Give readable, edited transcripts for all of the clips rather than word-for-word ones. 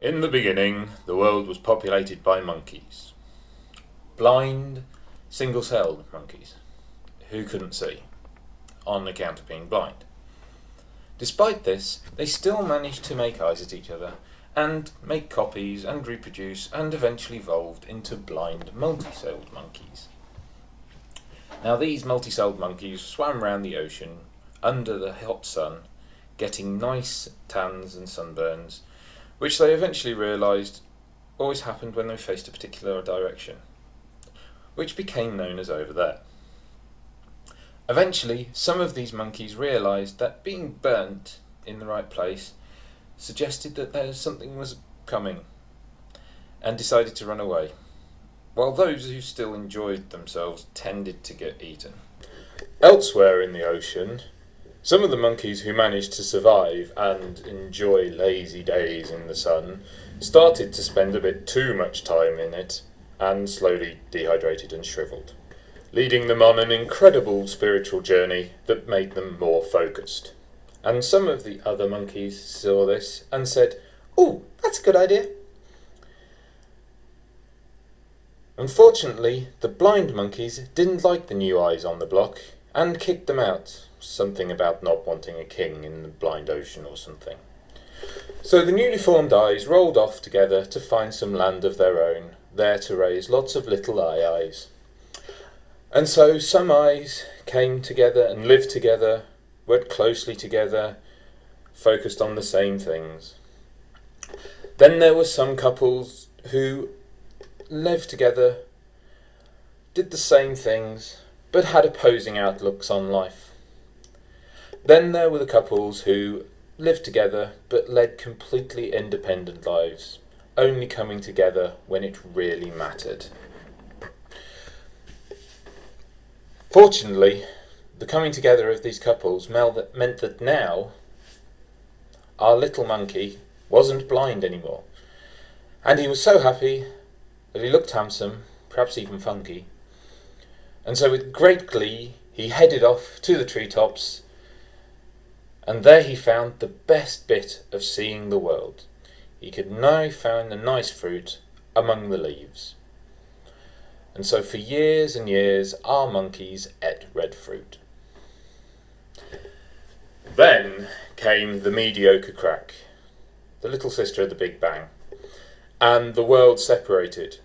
In the beginning, the world was populated by monkeys. Blind, single-celled monkeys, who couldn't see, on account of being blind. Despite this, they still managed to make eyes at each other, and make copies, and reproduce, and eventually evolved into blind, multi-celled monkeys. Now these multi-celled monkeys swam around the ocean, under the hot sun, getting nice tans and sunburns, which they eventually realised always happened when they faced a particular direction, which became known as over there. Eventually, some of these monkeys realised that being burnt in the right place suggested that something was coming, and decided to run away, while those who still enjoyed themselves tended to get eaten. Elsewhere in the ocean, some of the monkeys who managed to survive and enjoy lazy days in the sun started to spend a bit too much time in it and slowly dehydrated and shriveled, leading them on an incredible spiritual journey that made them more focused. And some of the other monkeys saw this and said, "Oh, that's a good idea." Unfortunately, the blind monkeys didn't like the new eyes on the block and kicked them out. Something about not wanting a king in the blind ocean or something. So the newly formed eyes rolled off together to find some land of their own, there to raise lots of little eyes. And so some eyes came together and lived together, worked closely together, focused on the same things. Then there were some couples who lived together, did the same things, but had opposing outlooks on life. Then there were the couples who lived together but led completely independent lives, only coming together when it really mattered. Fortunately, the coming together of these couples meant that now our little monkey wasn't blind anymore, and he was so happy that he looked handsome, perhaps even funky, and so with great glee he headed off to the treetops. And there he found the best bit of seeing the world. He could now find the nice fruit among the leaves. And so for years and years our monkeys ate red fruit. Then came the mediocre crack, the little sister of the Big Bang, and the world separated.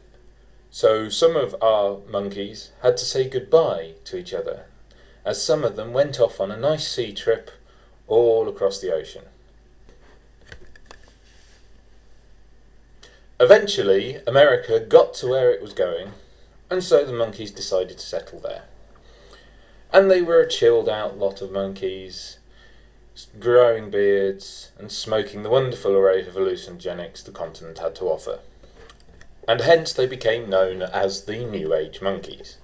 So some of our monkeys had to say goodbye to each other, as some of them went off on a nice sea trip all across the ocean. Eventually, America got to where it was going, and so the monkeys decided to settle there. And they were a chilled out lot of monkeys, growing beards and smoking the wonderful array of hallucinogenics the continent had to offer. And hence they became known as the New Age monkeys.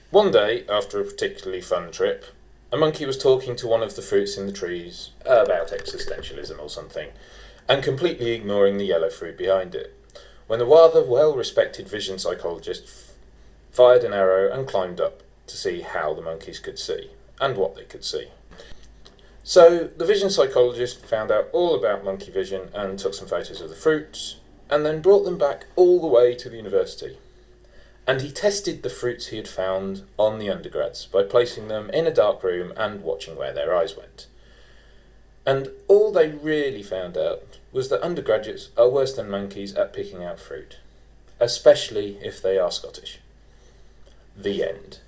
One day, after a particularly fun trip, a monkey was talking to one of the fruits in the trees about existentialism or something, and completely ignoring the yellow fruit behind it, when the rather well-respected vision psychologist fired an arrow and climbed up to see how the monkeys could see, and what they could see. So the vision psychologist found out all about monkey vision and took some photos of the fruits, and then brought them back all the way to the university. And he tested the fruits he had found on the undergrads by placing them in a dark room and watching where their eyes went. And all they really found out was that undergraduates are worse than monkeys at picking out fruit, especially if they are Scottish. The end.